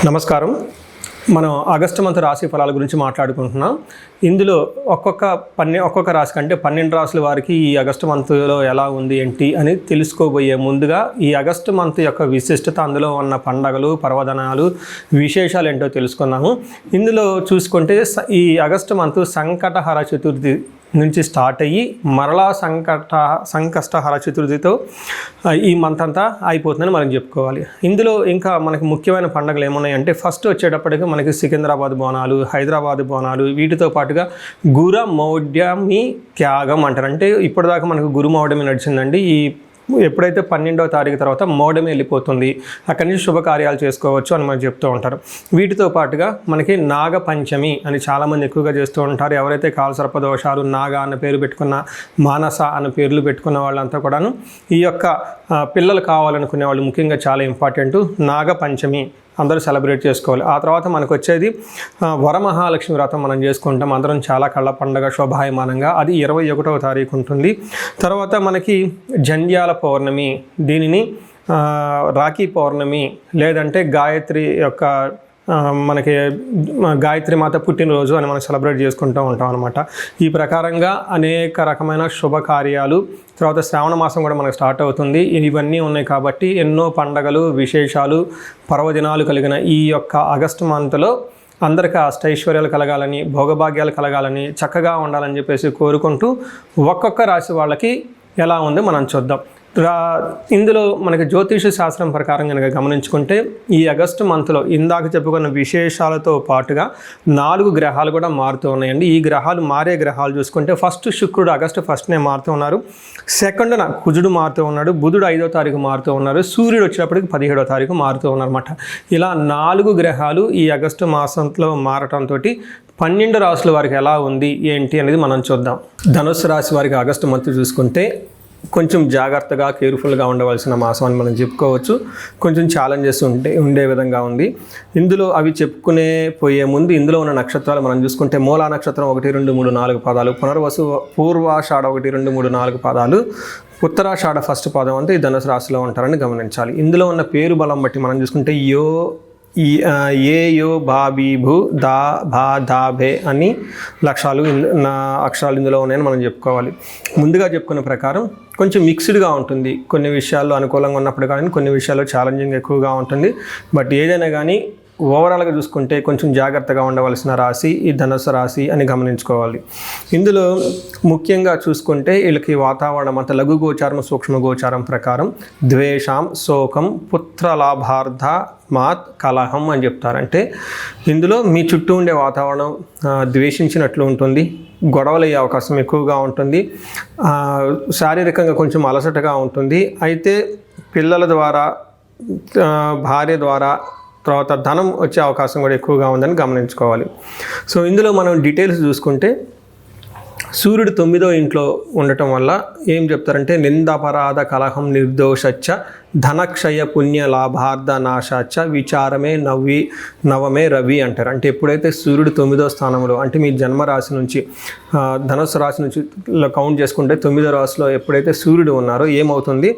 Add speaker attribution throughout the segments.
Speaker 1: నమస్కారం. మనం August month రాశి ఫలాల గురించి మాట్లాడుకుంటున్నాం. ఇందులో ఒక్కొక్క రాశి కంటే 12 రాశుల వారికి ఈ ఆగస్టు మంత్లో ఎలా ఉంది ఏంటి అని తెలుసుకోబోయే ముందుగా ఈ ఆగస్టు మంత్ యొక్క విశిష్టత, అందులో ఉన్న పండగలు, పర్వదినాలు, విశేషాలు ఏంటో తెలుసుకున్నాము. ఇందులో చూసుకుంటే ఈ ఆగస్టు మంత్ సంకటహర చతుర్థి నుంచి స్టార్ట్ అయ్యి మరలా సంకష్టహర చతుర్థితో ఈ మంత్ అంతా అయిపోతుందని మనం చెప్పుకోవాలి. ఇందులో ఇంకా మనకి ముఖ్యమైన పండుగలు ఏమున్నాయంటే, ఫస్ట్ వచ్చేటప్పటికి మనకి సికింద్రాబాద్ బోనాలు, హైదరాబాద్ బోనాలు, వీటితో పాటుగా గురు మౌఢ్యమి త్యాగం అంటారు. అంటే ఇప్పటిదాకా మనకు గురు మౌఢ్యమి నడిచిందండి. ఎప్పుడైతే 12వ తారీఖు తర్వాత మౌఢ్యమి వెళ్ళిపోతుంది, అక్కడి నుంచి శుభకార్యాలు చేసుకోవచ్చు అని మనం చెప్తూ ఉంటారు. వీటితో పాటుగా మనకి నాగపంచమి అని చాలామంది ఎక్కువగా చేస్తూ ఉంటారు. ఎవరైతే కాలసర్ప దోషాలు, నాగ అన్న పేరు పెట్టుకున్న, మానస అన్న పేర్లు పెట్టుకున్న వాళ్ళంతా కూడాను ఈ యొక్క పిల్లలు కావాలనుకునే వాళ్ళు ముఖ్యంగా చాలా ఇంపార్టెంట్ నాగపంచమి అందరూ సెలబ్రేట్ చేసుకోవాలి. ఆ తర్వాత మనకు వచ్చేది వరమహాలక్ష్మి వ్రతం మనం చేసుకుంటాం. అందరం చాలా కళ్ళ పండుగ శోభాయమానంగా, అది 21వ తారీఖు ఉంటుంది. తర్వాత మనకి జంధ్యాల పౌర్ణమి, దీనిని రాఖీ పౌర్ణమి లేదంటే గాయత్రి యొక్క మనకి గాయత్రి మాత పుట్టినరోజు అని మనం సెలబ్రేట్ చేసుకుంటూ ఉంటాం అనమాట. ఈ ప్రకారంగా అనేక రకమైన శుభకార్యాలు, తర్వాత శ్రావణ మాసం కూడా మనకు స్టార్ట్ అవుతుంది. ఇవన్నీ ఉన్నాయి కాబట్టి ఎన్నో పండగలు, విశేషాలు, పర్వదినాలు కలిగిన ఈ యొక్క ఆగస్టు మంత్లో అందరికీ అష్టైశ్వర్యాలు కలగాలని, భోగభాగ్యాలు కలగాలని, చక్కగా ఉండాలని చెప్పేసి కోరుకుంటూ ఒక్కొక్క రాశి వాళ్ళకి ఎలా ఉందో మనం చూద్దాం. ఇందులో మనకి జ్యోతిష శాస్త్రం ప్రకారం కనుక గమనించుకుంటే ఈ ఆగస్టు మంత్లో ఇందాక చెప్పుకున్న విశేషాలతో పాటుగా 4 గ్రహాలు కూడా మారుతూ ఉన్నాయండి. ఈ గ్రహాలు మారే గ్రహాలు చూసుకుంటే ఫస్ట్ శుక్రుడు ఆగస్టు 1నే మారుతూ ఉన్నారు, సెకండ్న కుజుడు మారుతూ ఉన్నాడు, బుధుడు 5వ తారీఖు మారుతూ ఉన్నారు, సూర్యుడు వచ్చేటప్పటికి 17వ తారీఖు మారుతూ ఉన్నారన్నమాట. ఇలా 4 గ్రహాలు ఈ ఆగస్టు మాసంలో మారటంతో 12 రాశుల వారికి ఎలా ఉంది ఏంటి అనేది మనం చూద్దాం. ధనుస్సు రాశి వారికి ఆగస్టు మంత్ చూసుకుంటే కొంచెం జాగ్రత్తగా, కేర్ఫుల్గా ఉండవలసిన మాసం అని మనం చెప్పుకోవచ్చు. కొంచెం ఛాలెంజెస్ ఉండే విధంగా ఉంది. ఇందులో అవి చెప్పుకునే పోయే ముందు ఇందులో ఉన్న నక్షత్రాలు మనం చూసుకుంటే మూలా నక్షత్రం 1, 2, 3, 4 పాదాలు, పునర్వసు పూర్వాషాఢ 1, 2, 3, 4 పాదాలు, ఉత్తరాషాఢ ఫస్ట్ పాదం అంతా ఈ ధనుసు రాశిలో ఉంటారని గమనించాలి. ఇందులో ఉన్న పేరు బలం బట్టి మనం చూసుకుంటే ఏ యో బా బీ భూ దా భా దా భే అని అక్షరాలు ఇందులో ఉన్నాయని మనం చెప్పుకోవాలి. ముందుగా చెప్పుకున్న ప్రకారం కొంచెం మిక్స్డ్గా ఉంటుంది. కొన్ని విషయాల్లో అనుకూలంగా ఉన్నప్పుడు కానీ కొన్ని విషయాల్లో ఛాలెంజింగ్ ఎక్కువగా ఉంటుంది. బట్ ఏదైనా కానీ ఓవరాల్గా చూసుకుంటే కొంచెం జాగ్రత్తగా ఉండవలసిన రాశి ఈ ధనుసు రాశి అని గమనించుకోవాలి. ఇందులో ముఖ్యంగా చూసుకుంటే వీళ్ళకి వాతావరణం అంతా లఘు గోచారం, సూక్ష్మ గోచారం ప్రకారం ద్వేషం, శోకం, పుత్రలాభార్థ మాత్ కలహం అని చెప్తారంటే ఇందులో మీ చుట్టూ ఉండే వాతావరణం ద్వేషించినట్లు ఉంటుంది, గొడవలు అయ్యే అవకాశం ఎక్కువగా ఉంటుంది, శారీరకంగా కొంచెం అలసటగా ఉంటుంది. అయితే పిల్లల ద్వారా, భార్య ద్వారా తర్వాత ధనం వచ్చే అవకాశం కూడా ఎక్కువగా ఉందని గమనించుకోవాలి. సో ఇందులో మనం డీటెయిల్స్ చూసుకుంటే సూర్యుడు 9వ ఇంట్లో ఉండటం వల్ల ఏం చెప్తారంటే నిందాపరాధ కలహం నిర్దోషచ్చ ధనక్షయ పుణ్య లాభార్థ నాశాచ్చ విచారమే నవమే రవి అంటారు. అంటే ఎప్పుడైతే సూర్యుడు 9వ స్థానంలో, అంటే మీ జన్మరాశి నుంచి ధనుసు రాశి నుంచి కౌంట్ చేసుకుంటే 9వ రాశిలో ఎప్పుడైతే సూర్యుడు ఉన్నారో ఏమవుతుంది,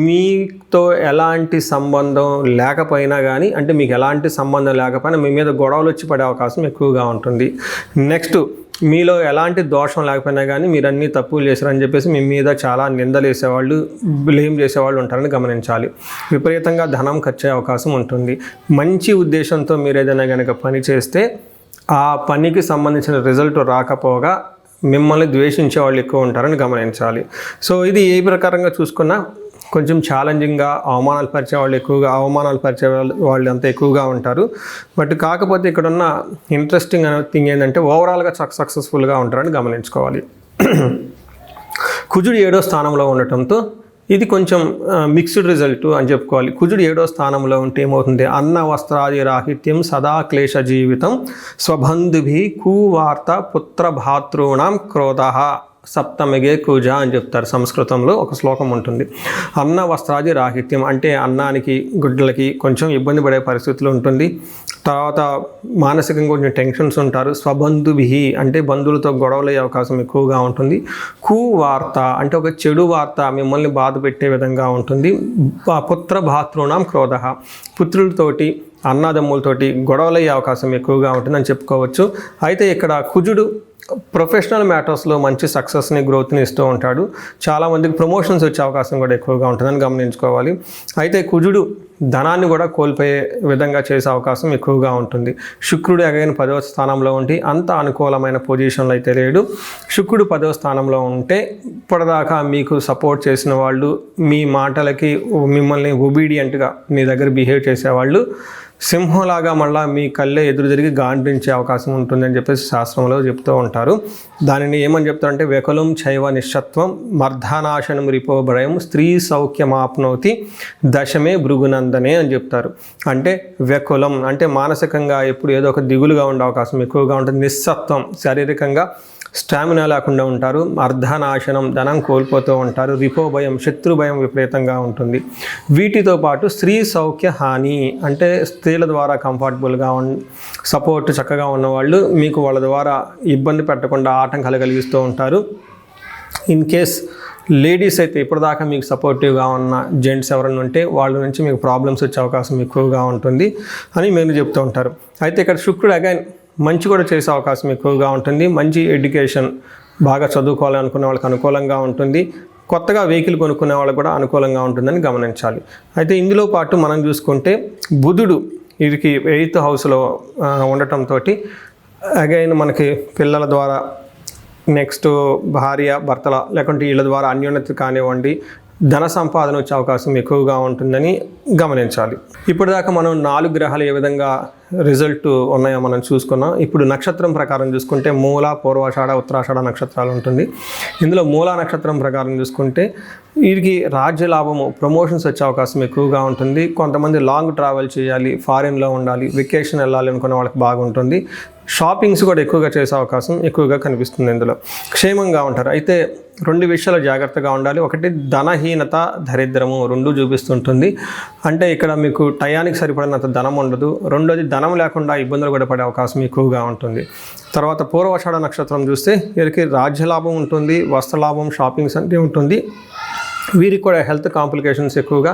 Speaker 1: మీతో ఎలాంటి సంబంధం లేకపోయినా కానీ, అంటే మీకు ఎలాంటి సంబంధం లేకపోయినా మీ మీద గొడవలు వచ్చి పడే అవకాశం ఎక్కువగా ఉంటుంది. నెక్స్ట్ మీలో ఎలాంటి దోషం లేకపోయినా కానీ మీరు అన్నీ తప్పులు చేశారని చెప్పేసి మీ మీద చాలా నిందలు వేసేవాళ్ళు, బ్లేమ్ చేసేవాళ్ళు ఉంటారని గమనించాలి. విపరీతంగా ధనం ఖర్చు అయ్యే అవకాశం ఉంటుంది. మంచి ఉద్దేశంతో మీరు ఏదైనా కనుక పని చేస్తే ఆ పనికి సంబంధించిన రిజల్ట్ రాకపోగా మిమ్మల్ని ద్వేషించే వాళ్ళు ఎక్కువ ఉంటారని గమనించాలి. సో ఇది ఏ ప్రకారంగా చూసుకున్నా కొంచెం ఛాలెంజింగ్గా అవమానాలు పరిచే వాళ్ళు అంతా ఎక్కువగా ఉంటారు. బట్ కాకపోతే ఇక్కడ ఉన్న ఇంట్రెస్టింగ్ థింగ్ ఏంటంటే ఓవరాల్గా సక్సెస్ఫుల్గా ఉంటారని గమనించుకోవాలి. కుజుడు 7వ స్థానంలో ఉండటంతో ఇది కొంచెం మిక్స్డ్ రిజల్ట్ అని చెప్పుకోవాలి. కుజుడు 7వ స్థానంలో ఉంటే ఏమవుతుంది, అన్న వస్త్రాది రాహిత్యం సదా క్లేశ జీవితం స్వబంధుభి కువార్త పుత్ర భాతృణాం క్రోధ సప్తమిగే కుజ అని చెప్తారు. సంస్కృతంలో ఒక శ్లోకం ఉంటుంది. అన్న వస్త్రాది రాహిత్యం అంటే అన్నానికి గుడ్డలకి కొంచెం ఇబ్బంది పడే పరిస్థితులు ఉంటుంది. తర్వాత మానసికంగా కొంచెం టెన్షన్స్ ఉంటారు. స్వబంధుభి అంటే బంధువులతో గొడవలయ్యే అవకాశం ఎక్కువగా ఉంటుంది. కువార్త అంటే ఒక చెడు వార్త మిమ్మల్ని బాధ పెట్టే విధంగా ఉంటుంది. పుత్ర భాతృణాం క్రోధ పుత్రులతోటి అన్నదమ్ములతోటి గొడవలయ్యే అవకాశం ఎక్కువగా ఉంటుందని చెప్పుకోవచ్చు. అయితే ఇక్కడ కుజుడు ప్రొఫెషనల్ మ్యాటర్స్లో మంచి సక్సెస్ని గ్రోత్ని ఇస్తూ ఉంటాడు. చాలామందికి ప్రమోషన్స్ వచ్చే అవకాశం కూడా ఎక్కువగా ఉంటుందని గమనించుకోవాలి. అయితే కుజుడు ధనాన్ని కూడా కోల్పోయే విధంగా చేసే అవకాశం ఎక్కువగా ఉంటుంది. శుక్రుడు అగైన్ 10వ స్థానంలో ఉండి అంత అనుకూలమైన పొజిషన్లో అయితే లేడు. శుక్రుడు 10వ స్థానంలో ఉంటే ఇప్పటిదాకా మీకు సపోర్ట్ చేసిన వాళ్ళు, మీ మాటలకి మిమ్మల్ని ఒబీడియంట్గా మీ దగ్గర బిహేవ్ చేసేవాళ్ళు సింహంలాగా మళ్ళీ మీ కళ్ళే ఎదురు తిరిగి గాండ్రించే అవకాశం ఉంటుందని చెప్పేసి శాస్త్రంలో చెప్తూ ఉంటారు. దానిని ఏమని చెప్తారంటే వెకులం చైవ నిశ్చత్వం మర్ధానాశనం రిపోభయం స్త్రీ సౌఖ్యమాప్నోతి దశమే భృగునందనే అని చెప్తారు. అంటే వెకులం అంటే మానసికంగా ఎప్పుడు ఏదో ఒక దిగులుగా ఉండే అవకాశం ఎక్కువగా ఉంటుంది. నిస్సత్వం శారీరకంగా స్టామినా లేకుండా ఉంటారు. అర్ధనాశనం ధనం కోల్పోతూ ఉంటారు. రిపోభయం శత్రు భయం విపరీతంగా ఉంటుంది. వీటితో పాటు స్త్రీ సౌఖ్య హాని అంటే స్త్రీల ద్వారా కంఫర్టబుల్గా సపోర్ట్ చక్కగా ఉన్నవాళ్ళు మీకు వాళ్ళ ద్వారా ఇబ్బంది పెట్టకుండా ఆటంకాలు కలిగిస్తూ ఉంటారు. ఇన్ కేస్ లేడీస్ అయితే ఇప్పటిదాకా మీకు సపోర్టివ్గా ఉన్న జెంట్స్ ఎవరైనా ఉంటే వాళ్ళ నుంచి మీకు ప్రాబ్లమ్స్ వచ్చే అవకాశం ఎక్కువగా ఉంటుంది అని మీరు చెప్తూ ఉంటారు. అయితే ఇక్కడ శుక్రుడు అగైన్ మంచి కూడా చేసే అవకాశం ఎక్కువగా ఉంటుంది. మంచి ఎడ్యుకేషన్ బాగా చదువుకోవాలనుకునే వాళ్ళకి అనుకూలంగా ఉంటుంది. కొత్తగా వెహికల్ కొనుక్కునే వాళ్ళకి కూడా అనుకూలంగా ఉంటుందని గమనించాలి. అయితే ఇందులో పాటు మనం చూసుకుంటే బుధుడు వీరికి 8th హౌస్లో ఉండటంతో అగైన్ మనకి పిల్లల ద్వారా నెక్స్ట్ భార్య భర్తల లేకుంటే వీళ్ళ ద్వారా అన్యోన్యత కానివ్వండి ధన సంపాదన వచ్చే అవకాశం ఎక్కువగా ఉంటుందని గమనించాలి. ఇప్పటిదాకా మనం 4 గ్రహాలు ఏ విధంగా రిజల్ట్ ఉన్నాయో మనం చూసుకున్నాం. ఇప్పుడు నక్షత్రం ప్రకారం చూసుకుంటే మూల, పూర్వాషాఢ, ఉత్తరాషాఢ నక్షత్రాలు ఉంటుంది. ఇందులో మూల నక్షత్రం ప్రకారం చూసుకుంటే వీరికి రాజ్య లాభము ప్రమోషన్స్ వచ్చే అవకాశం ఎక్కువగా ఉంటుంది. కొంతమంది లాంగ్ ట్రావెల్ చేయాలి, ఫారిన్లో ఉండాలి, వెకేషన్ వెళ్ళాలి అనుకునే వాళ్ళకి బాగుంటుంది. షాపింగ్స్ కూడా ఎక్కువగా చేసే అవకాశం ఎక్కువగా కనిపిస్తుంది. ఇందులో క్షేమంగా ఉంటారు. అయితే 2 విషయాలు జాగ్రత్తగా ఉండాలి. ఒకటి ధనహీనత, దరిద్రము 2 చూపిస్తుంటుంది. అంటే ఇక్కడ మీకు టయానికి సరిపడినంత ధనం ఉండదు. రెండోది ధనం లేకుండా ఇబ్బందులు కూడా పడే అవకాశం ఎక్కువగా ఉంటుంది. తర్వాత పూర్వాషాఢ నక్షత్రం చూస్తే వీరికి రాజ్యలాభం ఉంటుంది, వస్త్రలాభం, షాపింగ్స్ అంటే ఉంటుంది. వీరికి కూడా హెల్త్ కాంప్లికేషన్స్ ఎక్కువగా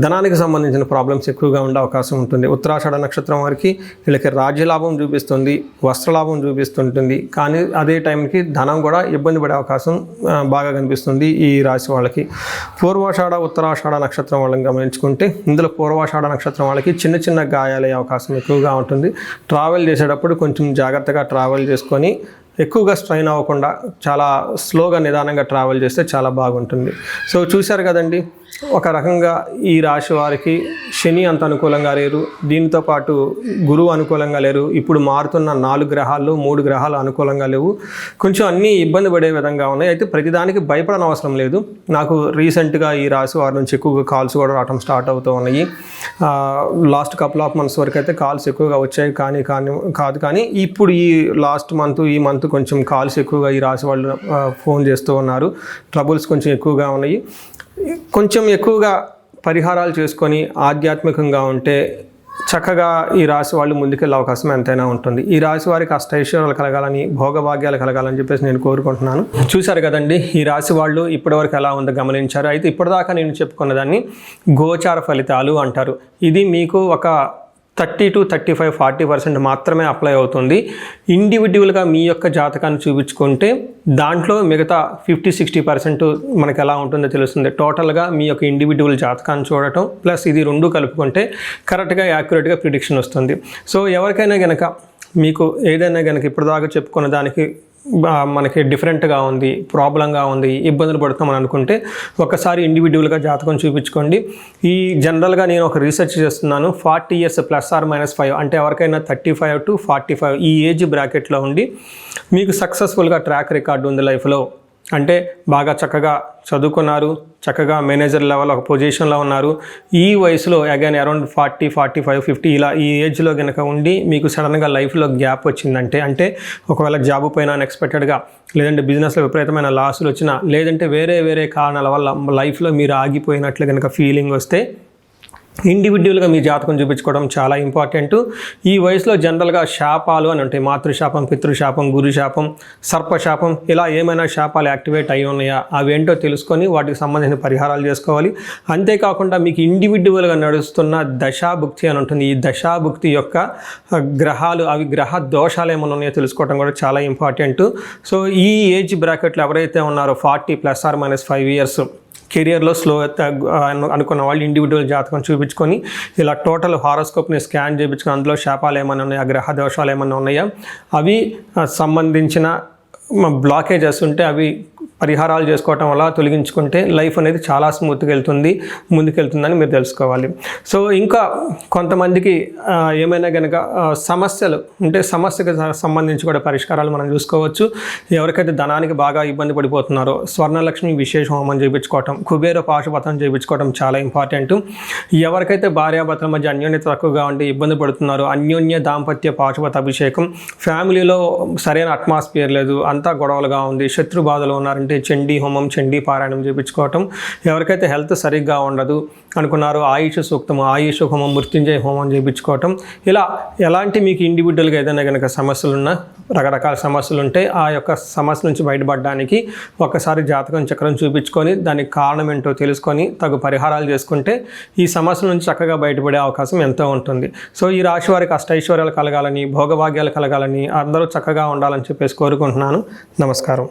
Speaker 1: ధనానికి సంబంధించిన ప్రాబ్లమ్స్ ఎక్కువగా ఉండే అవకాశం ఉంటుంది. ఉత్తరాషాఢ నక్షత్రం వారికి వీళ్ళకి రాజ్యలాభం చూపిస్తుంది, వస్త్రలాభం చూపిస్తుంటుంది. కానీ అదే టైంకి ధనం కూడా ఇబ్బంది పడే అవకాశం బాగా కనిపిస్తుంది ఈ రాశి వాళ్ళకి. పూర్వాషాఢ, ఉత్తరాషాఢ నక్షత్రం వాళ్ళని గమనించుకుంటే ఇందులో పూర్వాషాఢ నక్షత్రం వాళ్ళకి చిన్న చిన్న గాయాలయ్యే అవకాశం ఎక్కువగా ఉంటుంది. ట్రావెల్ చేసేటప్పుడు కొంచెం జాగ్రత్తగా ట్రావెల్ చేసుకొని ఎక్కువగా స్ట్రైన్ అవ్వకుండా చాలా స్లోగా నిదానంగా ట్రావెల్ చేస్తే చాలా బాగుంటుంది. సో చూశారు కదండి, ఒక రకంగా ఈ రాశి వారికి శని అంత అనుకూలంగా లేరు, దీంతో పాటు గురువు అనుకూలంగా లేరు. ఇప్పుడు మారుతున్న 4 గ్రహాల్లో 3 గ్రహాలు అనుకూలంగా లేవు. కొంచెం అన్నీ ఇబ్బంది పడే విధంగా ఉన్నాయి. అయితే ప్రతిదానికి భయపడని అవసరం లేదు. నాకు రీసెంట్గా ఈ రాశి వారి నుంచి ఎక్కువగా కాల్స్ కూడా రావడం స్టార్ట్ అవుతూ ఉన్నాయి. లాస్ట్ కపుల్ ఆఫ్ మంత్స్ వరకు అయితే కాల్స్ ఎక్కువగా వచ్చాయి కానీ ఇప్పుడు ఈ లాస్ట్ మంత్ ఈ మంత్ కొంచెం కాల్స్ ఎక్కువగా ఈ రాశి వాళ్ళు ఫోన్ చేస్తూ ఉన్నారు. ట్రబుల్స్ కొంచెం ఎక్కువగా ఉన్నాయి. కొంచెం ఎక్కువగా పరిహారాలు చేసుకొని ఆధ్యాత్మికంగా ఉంటే చక్కగా ఈ రాశి వాళ్ళు ముందుకెళ్ళే అవకాశం ఎంతైనా ఉంటుంది. ఈ రాశి వారికి అష్టైశ్వర్యాలు కలగాలని, భోగభాగ్యాలు కలగాలని చెప్పేసి నేను కోరుకుంటున్నాను. చూశారు కదండి, ఈ రాశి వాళ్ళు ఇప్పటివరకు ఎలా ఉందో గమనించారు. అయితే ఇప్పటిదాకా నేను చెప్పుకున్న దాన్ని గోచార ఫలితాలు అంటారు. ఇది మీకు ఒక 30 to 35, 40% మాత్రమే అప్లై అవుతుంది. ఇండివిజువల్గా మీ యొక్క జాతకాన్ని చూపించుకుంటే దాంట్లో మిగతా 50-60% మనకి ఎలా ఉంటుందో తెలుస్తుంది. టోటల్గా మీ యొక్క ఇండివిజువల్ జాతకాన్ని చూడటం ప్లస్ ఇది 2 కలుపుకుంటే కరెక్ట్గా యాక్యురేట్గా ప్రిడిక్షన్ వస్తుంది. సో ఎవరికైనా కనుక మీకు ఏదైనా కనుక ఇప్పటిదాకా చెప్పుకున్న దానికి మనకి డిఫరెంట్గా ఉంది, ప్రాబ్లంగా ఉంది, ఇబ్బందులు పడుతామని అనుకుంటే ఒకసారి ఇండివిజువల్గా జాతకం చూపించుకోండి. ఈ జనరల్గా నేను ఒక రీసెర్చ్ చేస్తున్నాను. 40 years +or-5 అంటే ఎవరికైనా 35 to 45 ఈ ఏజ్ బ్రాకెట్లో ఉండి మీకు సక్సెస్ఫుల్గా ట్రాక్ రికార్డు ఉంది లైఫ్లో, అంటే బాగా చక్కగా చదువుకున్నారు, చక్కగా మేనేజర్ లెవెల్ ఒక పొజిషన్లో ఉన్నారు. ఈ వయసులో అగైన్ అరౌండ్ 40, 45, 50 ఇలా ఈ ఏజ్లో కనుక ఉండి మీకు సడన్గా లైఫ్లో గ్యాప్ వచ్చిందంటే, అంటే ఒకవేళ జాబ్ పోయినా అన్ఎక్స్పెక్టెడ్గా, లేదంటే బిజినెస్లో విపరీతమైన లాసులు వచ్చినా, లేదంటే వేరే కారణాల వల్ల లైఫ్లో మీరు ఆగిపోయినట్లు కనుక ఫీలింగ్ వస్తే ఇండివిజువల్గా మీ జాతకం చూపించుకోవడం చాలా ఇంపార్టెంట్. ఈ వయసులో జనరల్గా శాపాలు అని ఉంటాయి. మాతృశాపం, పితృశాపం, గురుశాపం, సర్పశాపం, ఇలా ఏమైనా శాపాలు యాక్టివేట్ అయి ఉన్నాయా అవేంటో తెలుసుకొని వాటికి సంబంధించిన పరిహారాలు చేసుకోవాలి. అంతేకాకుండా మీకు ఇండివిజువల్గా నడుస్తున్న దశాభుక్తి అని ఉంటుంది. ఈ దశాభుక్తి యొక్క గ్రహాలు, అవి గ్రహ దోషాలు ఏమైనా ఉన్నాయో తెలుసుకోవడం కూడా చాలా ఇంపార్టెంట్. సో ఈ ఏజ్ బ్రాకెట్లో ఎవరైతే ఉన్నారో 40 ± 5 years కెరియర్లో స్లో అనుకున్న వాళ్ళు ఇండివిజువల్ జాతకం చూపించుకొని ఇలా టోటల్ హారోస్కోప్ని స్కాన్ చేయించుకొని అందులో శాపాలు ఏమైనా ఉన్నాయా, గ్రహ దోషాలు ఏమైనా ఉన్నాయా, అవి సంబంధించిన బ్లాకేజెస్ ఉంటే అవి పరిహారాలు చేసుకోవటం వల్ల తొలగించుకుంటే లైఫ్ అనేది చాలా స్మూత్గా ముందుకెళ్తుందని మీరు తెలుసుకోవాలి. సో ఇంకా కొంతమందికి ఏమైనా కనుక సమస్యలు ఉంటే సమస్యకు సంబంధించి కూడా పరిష్కారాలు మనం చూసుకోవచ్చు. ఎవరికైతే ధనానికి బాగా ఇబ్బంది పడిపోతున్నారో స్వర్ణలక్ష్మి విశేష హోమం చేయించుకోవటం, కుబేర పాశుపతం చేయించుకోవటం చాలా ఇంపార్టెంట్. ఎవరికైతే భార్యాభర్తల మధ్య అన్యోన్యత తక్కువగా ఉండి ఇబ్బంది పడుతున్నారో అన్యోన్య దాంపత్య పాశుపత అభిషేకం, ఫ్యామిలీలో సరైన అట్మాస్ఫియర్ లేదు, అంతా గొడవలుగా ఉంది, శత్రు బాధలు ఉన్నారంటే చండీ హోమం, చండీ పారాయణం చేయించుకోవటం, ఎవరికైతే హెల్త్ సరిగ్గా ఉండదు అనుకున్నారో ఆయుష్ సూక్తం, ఆయుష్ హోమం, మృత్యుంజయ హోమం చేయించుకోవటం, ఇలా ఎలాంటి మీకు ఇండివిజువల్గా ఏదైనా కనుక సమస్యలున్నా, రకరకాల సమస్యలు ఉంటే ఆ యొక్క సమస్య నుంచి బయటపడడానికి ఒకసారి జాతకం చక్రం చూపించుకొని దానికి కారణం ఏంటో తెలుసుకొని తగు పరిహారాలు చేసుకుంటే ఈ సమస్యల నుంచి చక్కగా బయటపడే అవకాశం ఎంతో ఉంటుంది. సో ఈ రాశి వారికి అష్టైశ్వర్యాలు కలగాలని, భోగభాగ్యాలు కలగాలని, అందరూ చక్కగా ఉండాలని చెప్పేసి కోరుకుంటున్నాను. నమస్కారం.